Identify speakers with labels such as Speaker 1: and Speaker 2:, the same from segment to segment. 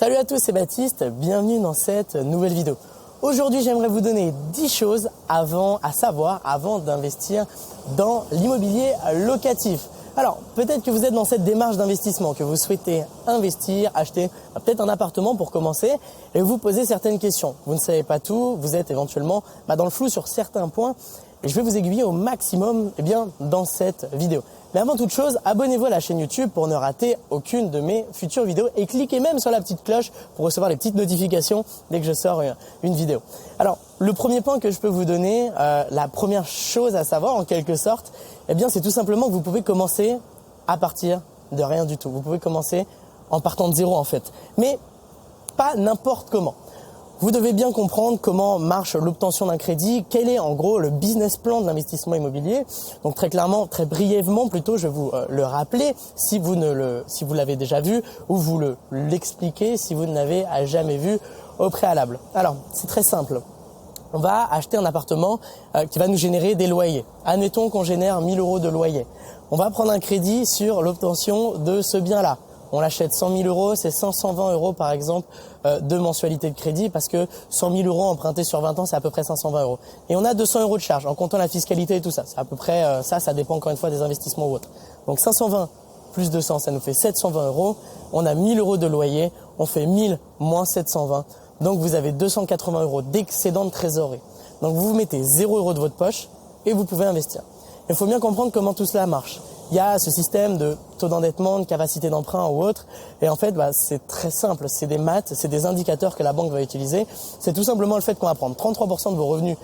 Speaker 1: Salut à tous, c'est Baptiste, bienvenue dans cette nouvelle vidéo. Aujourd'hui, j'aimerais vous donner 10 choses avant d'investir dans l'immobilier locatif. Alors, peut-être que vous êtes dans cette démarche d'investissement, que vous souhaitez investir, acheter peut-être un appartement pour commencer et vous posez certaines questions. Vous ne savez pas tout, vous êtes éventuellement dans le flou sur certains points et je vais vous aiguiller au maximum dans cette vidéo. Mais avant toute chose, abonnez-vous à la chaîne YouTube pour ne rater aucune de mes futures vidéos et cliquez même sur la petite cloche pour recevoir les petites notifications dès que je sors une vidéo. Alors, le premier point que je peux vous donner, la première chose à savoir en quelque sorte, c'est tout simplement que vous pouvez commencer à partir de rien du tout. Vous pouvez commencer en partant de zéro en fait, mais pas n'importe comment. Vous devez bien comprendre comment marche l'obtention d'un crédit, quel est en gros le business plan de l'investissement immobilier. Donc très clairement, très brièvement plutôt, je vais vous le rappeler si vous l'avez déjà vu ou vous l'expliquer si vous ne l'avez jamais vu au préalable. Alors, c'est très simple. On va acheter un appartement qui va nous générer des loyers. Admettons qu'on génère 1000 € de loyer. On va prendre un crédit sur l'obtention de ce bien-là. On l'achète 100 000 €, c'est 520 € par exemple de mensualité de crédit parce que 100 000 € empruntés sur 20 ans, c'est à peu près 520 €. Et on a 200 € de charge en comptant la fiscalité et tout ça. C'est à peu près ça dépend encore une fois des investissements ou autres. Donc 520 plus 200, ça nous fait 720 €. On a 1000 € de loyer, on fait 1000 moins 720. Donc vous avez 280 € d'excédent de trésorerie. Donc vous mettez 0 € de votre poche et vous pouvez investir. Il faut bien comprendre comment tout cela marche. Il y a ce système de taux d'endettement, de capacité d'emprunt ou autre. Et en fait, c'est très simple. C'est des maths, c'est des indicateurs que la banque va utiliser. C'est tout simplement le fait qu'on va prendre 33% de vos revenus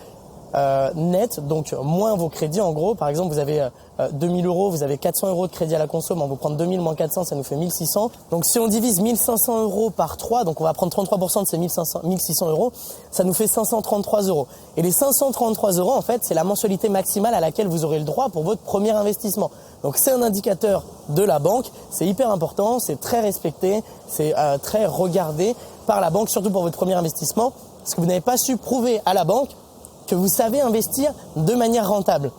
Speaker 1: nets, donc moins vos crédits en gros. Par exemple, vous avez 2000 €, vous avez 400 € de crédit à la consomme, on va prendre 2000 moins 400, ça nous fait 1600. Donc si on divise 1500 € par 3, donc on va prendre 33% de ces 1600 €, ça nous fait 533 €. Et les 533 € en fait, c'est la mensualité maximale à laquelle vous aurez le droit pour votre premier investissement. Donc c'est un indicateur de la banque, c'est hyper important, c'est très respecté, c'est très regardé par la banque, surtout pour votre premier investissement, parce que vous n'avez pas su prouver à la banque que vous savez investir de manière rentable.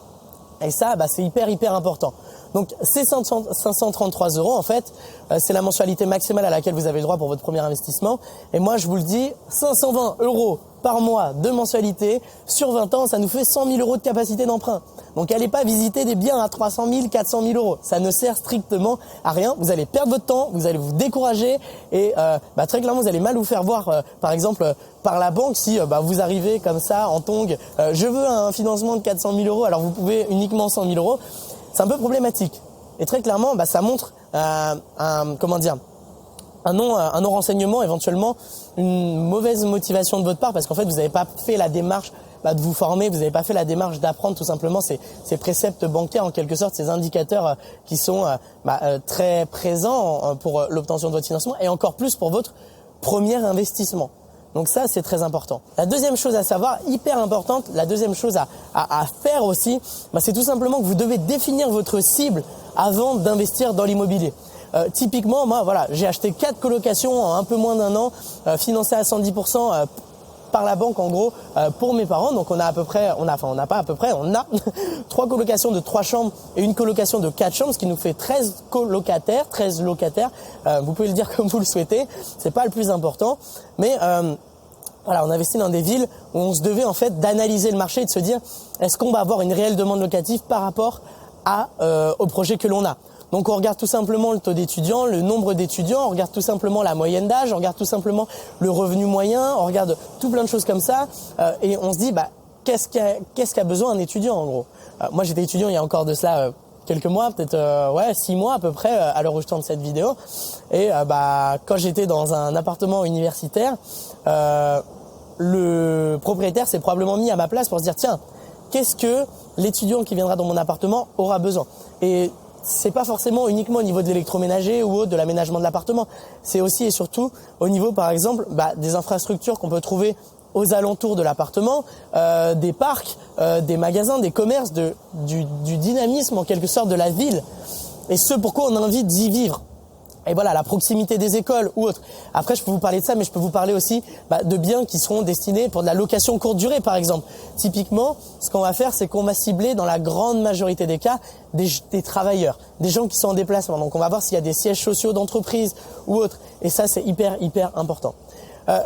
Speaker 1: Et ça, c'est hyper important. Donc ces 533 € en fait, c'est la mensualité maximale à laquelle vous avez le droit pour votre premier investissement. Et moi, je vous le dis, 520 € par mois de mensualité sur 20 ans, ça nous fait 100 000 € de capacité d'emprunt. Donc n'allez pas visiter des biens à 300 000, 400 000 €. Ça ne sert strictement à rien. Vous allez perdre votre temps, vous allez vous décourager et très clairement, vous allez mal vous faire voir, par exemple, par la banque si vous arrivez comme ça en tongs. Je veux un financement de 400 000 €, alors vous pouvez uniquement 100 000 €. C'est un peu problématique. Et très clairement, ça montre un non-renseignement, éventuellement une mauvaise motivation de votre part parce qu'en fait, vous n'avez pas fait la démarche de vous former, vous n'avez pas fait la démarche d'apprendre tout simplement ces préceptes bancaires, en quelque sorte, ces indicateurs qui sont très présents pour l'obtention de votre financement et encore plus pour votre premier investissement. Donc ça, c'est très important. La deuxième chose à savoir, hyper importante, la deuxième chose à faire aussi, c'est tout simplement que vous devez définir votre cible avant d'investir dans l'immobilier. Typiquement, moi, j'ai acheté 4 colocations en un peu moins d'un an, financées à 110% par la banque en gros pour mes parents. Donc on a 3 colocations de 3 chambres et une colocation de 4 chambres, ce qui nous fait 13 locataires. Vous pouvez le dire comme vous le souhaitez, c'est pas le plus important, mais on investit dans des villes où on se devait en fait d'analyser le marché et de se dire est-ce qu'on va avoir une réelle demande locative par rapport au projet que l'on a. Donc on regarde tout simplement le taux d'étudiants, le nombre d'étudiants, on regarde tout simplement la moyenne d'âge, on regarde tout simplement le revenu moyen, on regarde tout plein de choses comme ça et on se dit qu'est-ce qu'a besoin un étudiant en gros. Moi j'étais étudiant il y a encore de cela quelques mois, peut-être 6 mois à peu près à l'heure où je tourne cette vidéo. Et quand j'étais dans un appartement universitaire, le propriétaire s'est probablement mis à ma place pour se dire tiens, qu'est-ce que l'étudiant qui viendra dans mon appartement aura besoin. Et c'est pas forcément uniquement au niveau de l'électroménager ou de l'aménagement de l'appartement. C'est aussi et surtout au niveau, par exemple, des infrastructures qu'on peut trouver aux alentours de l'appartement, des parcs, des magasins, des commerces, du dynamisme en quelque sorte de la ville. Et ce pourquoi on a envie d'y vivre. Et voilà, la proximité des écoles ou autre. Après, je peux vous parler de ça, mais je peux vous parler aussi de biens qui seront destinés pour de la location courte durée, par exemple. Typiquement, ce qu'on va faire, c'est qu'on va cibler dans la grande majorité des cas des travailleurs, des gens qui sont en déplacement. Donc, on va voir s'il y a des sièges sociaux d'entreprise ou autre. Et ça, c'est hyper important.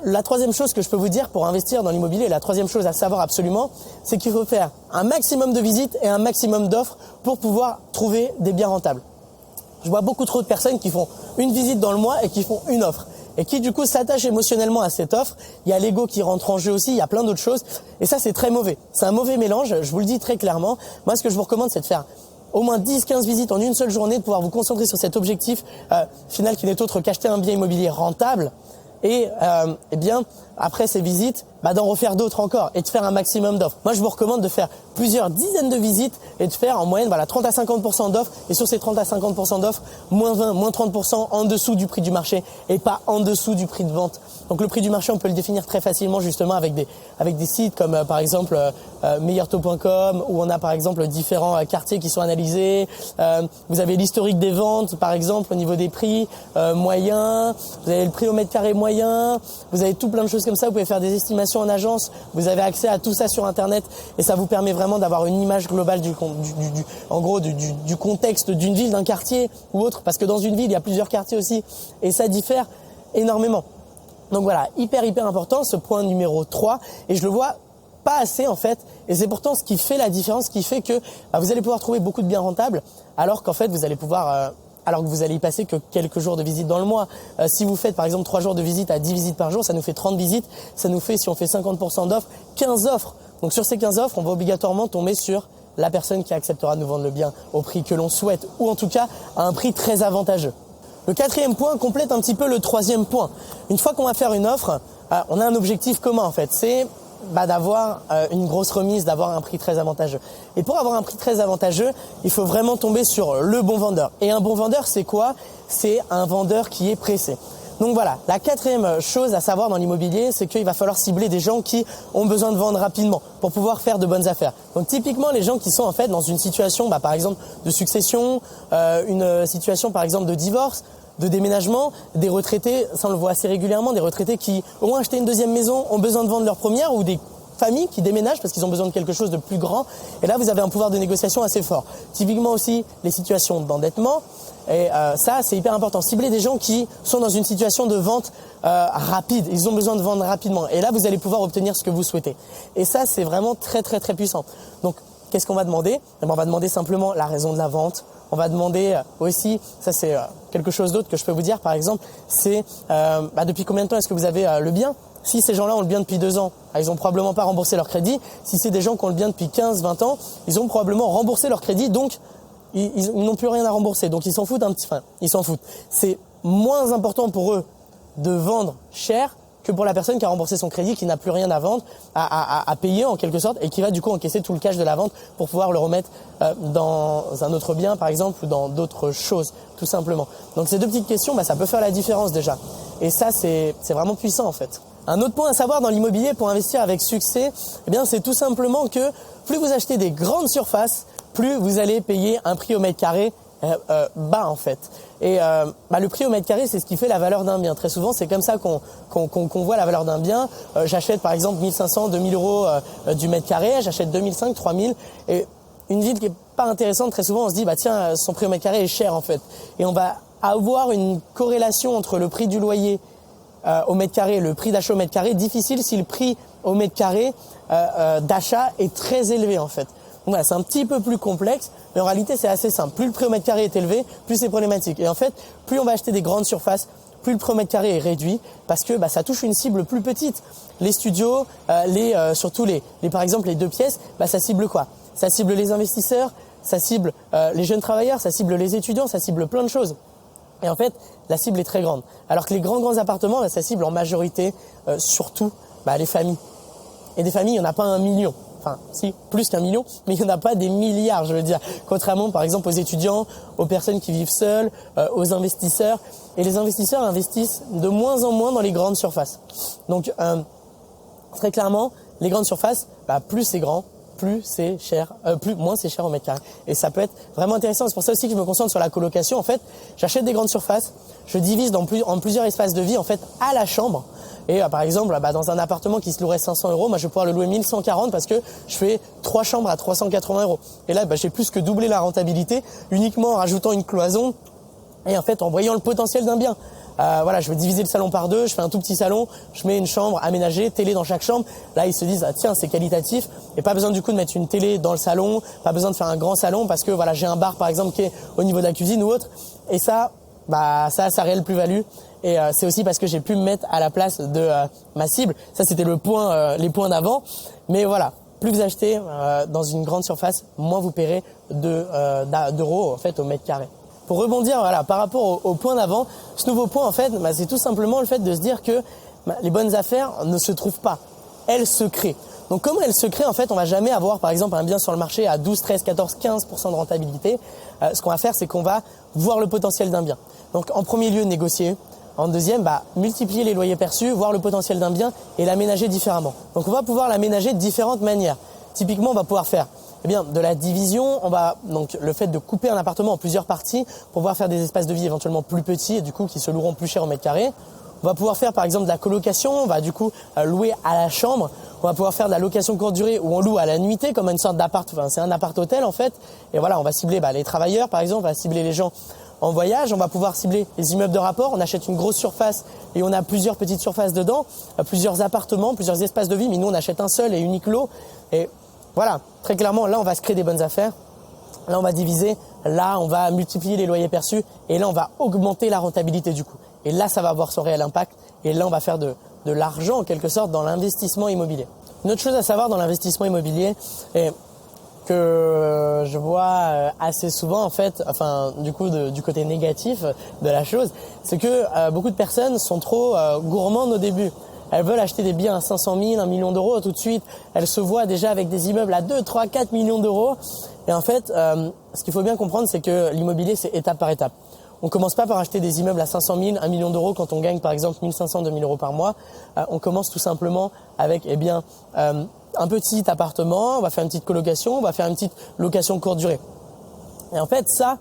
Speaker 1: La troisième chose que je peux vous dire pour investir dans l'immobilier, la troisième chose à savoir absolument, c'est qu'il faut faire un maximum de visites et un maximum d'offres pour pouvoir trouver des biens rentables. Je vois beaucoup trop de personnes qui font une visite dans le mois et qui font une offre. Et qui du coup s'attachent émotionnellement à cette offre. Il y a l'ego qui rentre en jeu aussi, il y a plein d'autres choses. Et ça, c'est très mauvais. C'est un mauvais mélange, je vous le dis très clairement. Moi, ce que je vous recommande, c'est de faire au moins 10-15 visites en une seule journée, de pouvoir vous concentrer sur cet objectif final qui n'est autre qu'acheter un bien immobilier rentable. Et bien, après ces visites, d'en refaire d'autres encore et de faire un maximum d'offres. Moi, je vous recommande de faire plusieurs dizaines de visites et de faire en moyenne 30 à 50% d'offres. Et sur ces 30 à 50% d'offres, moins 20, moins 30% en dessous du prix du marché et pas en dessous du prix de vente. Donc le prix du marché, on peut le définir très facilement justement avec des sites comme par exemple meilleurtaux.com où on a par exemple différents quartiers qui sont analysés. Vous avez l'historique des ventes par exemple au niveau des prix moyens. Vous avez le prix au mètre carré moyen. Vous avez tout plein de choses comme ça. Vous pouvez faire des estimations en agence. Vous avez accès à tout ça sur Internet et ça vous permet vraiment d'avoir une image globale du contexte d'une ville, d'un quartier ou autre. Parce que dans une ville, il y a plusieurs quartiers aussi et ça diffère énormément. Donc voilà, hyper important ce point numéro 3 et je le vois pas assez en fait et c'est pourtant ce qui fait la différence, ce qui fait que vous allez pouvoir trouver beaucoup de biens rentables alors qu'en fait vous allez pouvoir alors que vous allez y passer que quelques jours de visite dans le mois. Si vous faites par exemple 3 jours de visite à 10 visites par jour, ça nous fait 30 visites, ça nous fait si on fait 50% d'offres, 15 offres. Donc sur ces 15 offres, on va obligatoirement tomber sur la personne qui acceptera de nous vendre le bien au prix que l'on souhaite ou en tout cas à un prix très avantageux. Le quatrième point complète un petit peu le troisième point. Une fois qu'on va faire une offre, on a un objectif commun en fait, c'est d'avoir une grosse remise, d'avoir un prix très avantageux. Et pour avoir un prix très avantageux, il faut vraiment tomber sur le bon vendeur. Et un bon vendeur, c'est quoi? C'est un vendeur qui est pressé. Donc voilà, la quatrième chose à savoir dans l'immobilier, c'est qu'il va falloir cibler des gens qui ont besoin de vendre rapidement pour pouvoir faire de bonnes affaires. Donc typiquement les gens qui sont en fait dans une situation par exemple de succession, une situation par exemple de divorce, de déménagement, des retraités, ça on le voit assez régulièrement, des retraités qui ont acheté une deuxième maison, ont besoin de vendre leur première ou des familles qui déménagent parce qu'ils ont besoin de quelque chose de plus grand. Et là, vous avez un pouvoir de négociation assez fort. Typiquement aussi, les situations d'endettement. Et ça, c'est hyper important. Cibler des gens qui sont dans une situation de vente rapide. Ils ont besoin de vendre rapidement. Et là, vous allez pouvoir obtenir ce que vous souhaitez. Et ça, c'est vraiment très puissant. Donc, qu'est-ce qu'on va demander? On va demander simplement la raison de la vente. On va demander aussi, ça c'est quelque chose d'autre que je peux vous dire par exemple, c'est depuis combien de temps est-ce que vous avez le bien? Si ces gens-là ont le bien depuis 2 ans, ils ont probablement pas remboursé leur crédit. Si c'est des gens qui ont le bien depuis 15-20 ans, ils ont probablement remboursé leur crédit, donc ils n'ont plus rien à rembourser. Donc ils s'en foutent ils s'en foutent. C'est moins important pour eux de vendre cher que pour la personne qui a remboursé son crédit, qui n'a plus rien à vendre, à payer en quelque sorte, et qui va du coup encaisser tout le cash de la vente pour pouvoir le remettre dans un autre bien par exemple ou dans d'autres choses tout simplement. Donc ces deux petites questions, ça peut faire la différence déjà. Et ça c'est vraiment puissant en fait. Un autre point à savoir dans l'immobilier pour investir avec succès, c'est tout simplement que plus vous achetez des grandes surfaces, plus vous allez payer un prix au mètre carré bas en fait. Et le prix au mètre carré, c'est ce qui fait la valeur d'un bien. Très souvent, c'est comme ça qu'on voit la valeur d'un bien. J'achète par exemple 1500, 2000 euros du mètre carré, j'achète 2005, 3000. Et une ville qui est pas intéressante, très souvent on se dit tiens, son prix au mètre carré est cher en fait. Et on va avoir une corrélation entre le prix du loyer au mètre carré et le prix d'achat au mètre carré difficile si le prix au mètre carré d'achat est très élevé en fait. Donc voilà, c'est un petit peu plus complexe, mais en réalité c'est assez simple. Plus le prix au mètre carré est élevé, plus c'est problématique. Et en fait, plus on va acheter des grandes surfaces, plus le prix au mètre carré est réduit, parce que ça touche une cible plus petite. Les studios, surtout par exemple les 2 pièces, ça cible quoi? Ça cible les investisseurs, ça cible les jeunes travailleurs, ça cible les étudiants, ça cible plein de choses. Et en fait, la cible est très grande. Alors que les grands appartements, ça cible en majorité surtout les familles. Et des familles, il n'y en a pas 1 million. Enfin, si, plus qu'1 million, mais il n'y en a pas des milliards, je veux dire. Contrairement, par exemple, aux étudiants, aux personnes qui vivent seules, aux investisseurs. Et les investisseurs investissent de moins en moins dans les grandes surfaces. Donc, très clairement, les grandes surfaces, plus c'est grand, moins c'est cher au mètre carré. Et ça peut être vraiment intéressant. C'est pour ça aussi que je me concentre sur la colocation. En fait, j'achète des grandes surfaces, je divise en plusieurs espaces de vie en fait à la chambre. Et par exemple, dans un appartement qui se louerait 500 €, moi je vais pouvoir le louer 1140 parce que je fais 3 chambres à 380 €. Et là, j'ai plus que doublé la rentabilité uniquement en rajoutant une cloison et en fait en voyant le potentiel d'un bien. Je vais diviser le salon par deux, je fais un tout petit salon, je mets une chambre aménagée, télé dans chaque chambre. Là, ils se disent tiens, c'est qualitatif et pas besoin du coup de mettre une télé dans le salon, pas besoin de faire un grand salon parce que j'ai un bar par exemple qui est au niveau de la cuisine ou autre. Et ça a sa réelle plus-value. Et c'est aussi parce que j'ai pu me mettre à la place de ma cible. Ça, c'était les points d'avant. Mais voilà, plus vous achetez dans une grande surface, moins vous paierez d'euros en fait au mètre carré. Pour rebondir par rapport au point d'avant, ce nouveau point en fait, c'est tout simplement le fait de se dire que les bonnes affaires ne se trouvent pas, elles se créent. Donc comment elles se créent en fait, on va jamais avoir par exemple un bien sur le marché à 12, 13, 14, 15% de rentabilité. Ce qu'on va faire, c'est qu'on va voir le potentiel d'un bien. Donc en premier lieu, négocier. En deuxième, multiplier les loyers perçus, voir le potentiel d'un bien et l'aménager différemment. Donc on va pouvoir l'aménager de différentes manières. Typiquement, on va pouvoir faire de la division, donc le fait de couper un appartement en plusieurs parties pour pouvoir faire des espaces de vie éventuellement plus petits et du coup qui se loueront plus cher au mètre carré. On va pouvoir faire par exemple de la colocation, on va du coup louer à la chambre. On va pouvoir faire de la location courte durée où on loue à la nuitée comme une sorte d'appart, c'est un appart-hôtel en fait. Et voilà, on va cibler les travailleurs par exemple, on va cibler les gens en voyage, on va pouvoir cibler les immeubles de rapport, on achète une grosse surface et on a plusieurs petites surfaces dedans, plusieurs appartements, plusieurs espaces de vie, mais nous on achète un seul et unique lot. Et voilà, très clairement, là on va se créer des bonnes affaires, là on va diviser, là on va multiplier les loyers perçus et là on va augmenter la rentabilité du coup. Et là ça va avoir son réel impact et là on va faire de l'argent en quelque sorte dans l'investissement immobilier. Une autre chose à savoir dans l'investissement immobilier est que je vois assez souvent en fait, du côté négatif de la chose, c'est que beaucoup de personnes sont trop gourmandes au début. Elles veulent acheter des biens à 500 000, 1 million d'euros tout de suite. Elles se voient déjà avec des immeubles à 2, 3, 4 millions d'euros. Et en fait, ce qu'il faut bien comprendre, c'est que l'immobilier, c'est étape par étape. On commence pas par acheter des immeubles à 500 000, 1 million d'euros quand on gagne par exemple 1 500, 2 000 € par mois. On commence tout simplement avec un petit appartement, on va faire une petite colocation, on va faire une petite location courte durée. Et en fait, ça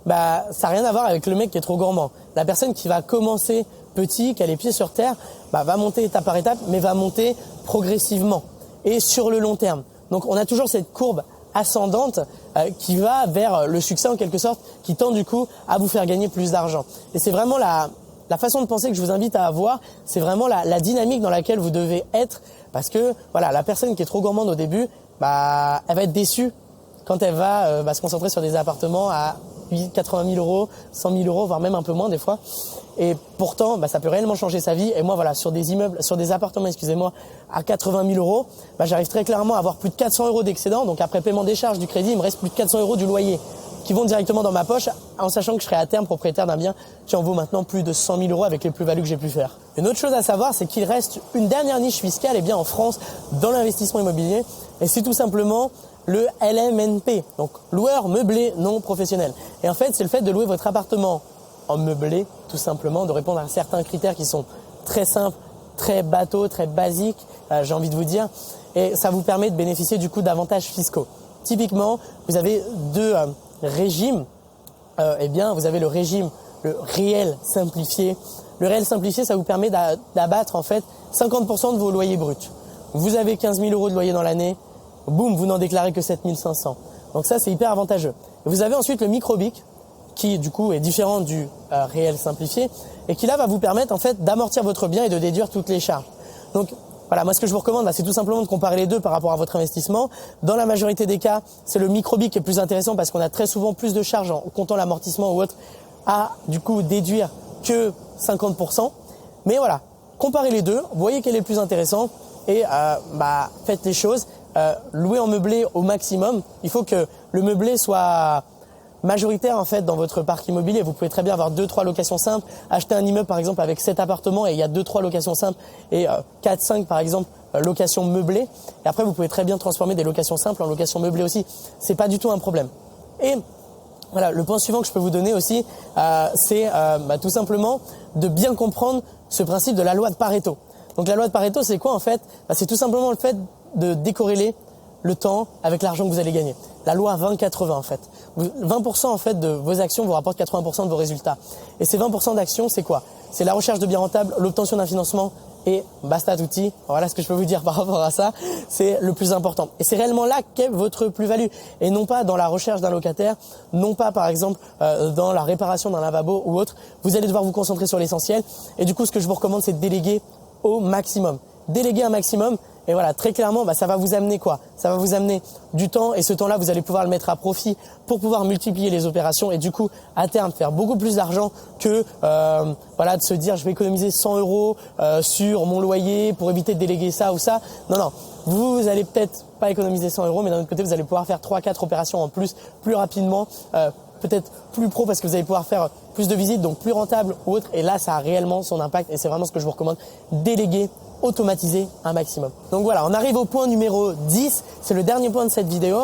Speaker 1: n'a rien à voir avec le mec qui est trop gourmand. La personne qui va commencer petit, qui a les pieds sur terre, va monter étape par étape, mais va monter progressivement et sur le long terme. Donc on a toujours cette courbe ascendante qui va vers le succès en quelque sorte, qui tend du coup à vous faire gagner plus d'argent. Et c'est vraiment la façon de penser que je vous invite à avoir, c'est vraiment la dynamique dans laquelle vous devez être, parce que la personne qui est trop gourmande au début, elle va être déçue quand elle va se concentrer sur des appartements à 80 000 €, 100 000 €, voire même un peu moins des fois. Et pourtant, ça peut réellement changer sa vie. Et moi, sur des appartements, à 80 000 €, j'arrive très clairement à avoir plus de 400 € d'excédent. Donc après paiement des charges du crédit, il me reste plus de 400 € du loyer qui vont directement dans ma poche, en sachant que je serai à terme propriétaire d'un bien qui en vaut maintenant plus de 100 000 € avec les plus-values que j'ai pu faire. Une autre chose à savoir, c'est qu'il reste une dernière niche fiscale en France dans l'investissement immobilier. Et c'est tout simplement le LMNP, donc loueur meublé non professionnel. Et en fait, c'est le fait de louer votre appartement en meublé, tout simplement, de répondre à certains critères qui sont très simples, très bateaux, très basiques, j'ai envie de vous dire. Et ça vous permet de bénéficier du coup d'avantages fiscaux. Typiquement, vous avez deux régimes. Vous avez le régime, le réel simplifié. Le réel simplifié, ça vous permet d'abattre en fait 50% de vos loyers bruts. Vous avez 15 000 € de loyer dans l'année, boum, vous n'en déclarez que 7 500. Donc ça, c'est hyper avantageux. Et vous avez ensuite le microbic, qui du coup est différent du réel simplifié, et qui là va vous permettre en fait d'amortir votre bien et de déduire toutes les charges. Donc moi ce que je vous recommande, c'est tout simplement de comparer les deux par rapport à votre investissement. Dans la majorité des cas, c'est le microbic qui est plus intéressant parce qu'on a très souvent plus de charges en comptant l'amortissement ou autre à du coup déduire que 50%. Mais comparez les deux, voyez quel est le plus intéressant et faites les choses. Louez en meublé au maximum. Il faut que le meublé soit majoritaire en fait dans votre parc immobilier. Vous pouvez très bien avoir 2-3 locations simples, acheter un immeuble par exemple avec 7 appartements et il y a 2-3 locations simples et 4-5 par exemple locations meublées. Et après vous pouvez très bien transformer des locations simples en locations meublées aussi. C'est pas du tout un problème. Et le point suivant que je peux vous donner aussi, c'est tout simplement de bien comprendre ce principe de la loi de Pareto. Donc la loi de Pareto, c'est quoi en fait ? C'est tout simplement le fait de décorréler le temps avec l'argent que vous allez gagner. La loi 20-80 en fait. 20% en fait de vos actions vous rapportent 80% de vos résultats. Et ces 20% d'actions, c'est quoi? C'est la recherche de biens rentables, l'obtention d'un financement et basta tutti. Voilà ce que je peux vous dire par rapport à ça. C'est le plus important. Et c'est réellement là qu'est votre plus-value. Et non pas dans la recherche d'un locataire, non pas par exemple dans la réparation d'un lavabo ou autre. Vous allez devoir vous concentrer sur l'essentiel. Et du coup, ce que je vous recommande, c'est de déléguer au maximum. Déléguer un maximum. Et voilà, très clairement, ça va vous amener quoi? Ça va vous amener du temps et ce temps-là, vous allez pouvoir le mettre à profit pour pouvoir multiplier les opérations et du coup, à terme, faire beaucoup plus d'argent que de se dire je vais économiser 100 € sur mon loyer pour éviter de déléguer ça ou ça. Non, vous allez peut-être pas économiser 100 €, mais d'un autre côté, vous allez pouvoir faire 3-4 opérations en plus rapidement. Peut-être plus pro parce que vous allez pouvoir faire plus de visites, donc plus rentable ou autre. Et là, ça a réellement son impact et c'est vraiment ce que je vous recommande, déléguer, automatiser un maximum. Donc voilà, on arrive au point numéro 10, c'est le dernier point de cette vidéo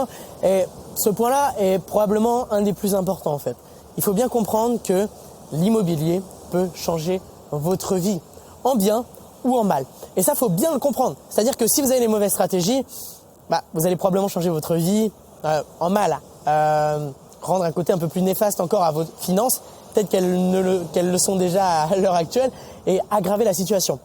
Speaker 1: et ce point-là est probablement un des plus importants en fait. Il faut bien comprendre que l'immobilier peut changer votre vie en bien ou en mal. Et ça, faut bien le comprendre. C'est-à-dire que si vous avez les mauvaises stratégies, vous allez probablement changer votre vie en mal. Rendre un côté un peu plus néfaste encore à vos finances, peut-être qu'elles le sont déjà à l'heure actuelle, et aggraver la situation.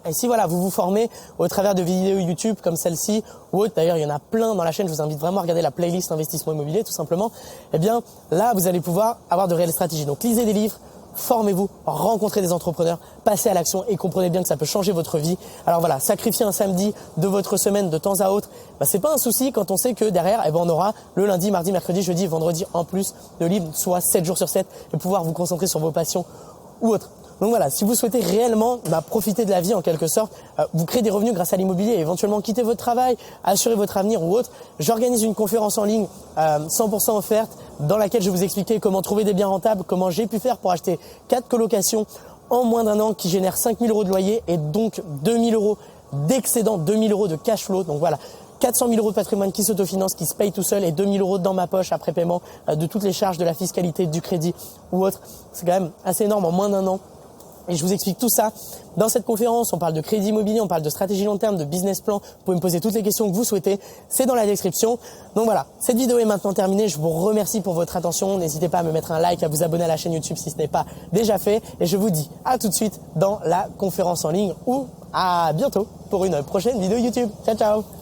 Speaker 1: Et si vous vous formez au travers de vidéos YouTube comme celle-ci ou autre, d'ailleurs il y en a plein dans la chaîne, je vous invite vraiment à regarder la playlist investissement immobilier tout simplement, eh bien là vous allez pouvoir avoir de réelles stratégies. Donc lisez des livres, formez-vous, rencontrez des entrepreneurs, passez à l'action et comprenez bien que ça peut changer votre vie. Alors voilà, sacrifier un samedi de votre semaine de temps à autre, c'est pas un souci quand on sait que derrière, on aura le lundi, mardi, mercredi, jeudi, vendredi en plus de libre, soit 7 jours sur 7 et pouvoir vous concentrer sur vos passions ou autres. Donc voilà, si vous souhaitez réellement profiter de la vie en quelque sorte, vous créez des revenus grâce à l'immobilier et éventuellement quitter votre travail, assurer votre avenir ou autre, j'organise une conférence en ligne 100% offerte dans laquelle je vais vous expliquer comment trouver des biens rentables, comment j'ai pu faire pour acheter 4 colocations en moins d'un an qui génèrent 5 000 € de loyer et donc 2 000 € d'excédent, 2 000 € de cash flow. Donc voilà, 400 000 € de patrimoine qui s'autofinance, qui se paye tout seul et 2 000 € dans ma poche après paiement de toutes les charges de la fiscalité, du crédit ou autre. C'est quand même assez énorme en moins d'un an. Et je vous explique tout ça dans cette conférence. On parle de crédit immobilier, on parle de stratégie long terme, de business plan. Vous pouvez me poser toutes les questions que vous souhaitez. C'est dans la description. Donc voilà, cette vidéo est maintenant terminée. Je vous remercie pour votre attention. N'hésitez pas à me mettre un like, à vous abonner à la chaîne YouTube si ce n'est pas déjà fait. Et je vous dis à tout de suite dans la conférence en ligne ou à bientôt pour une prochaine vidéo YouTube. Ciao, ciao!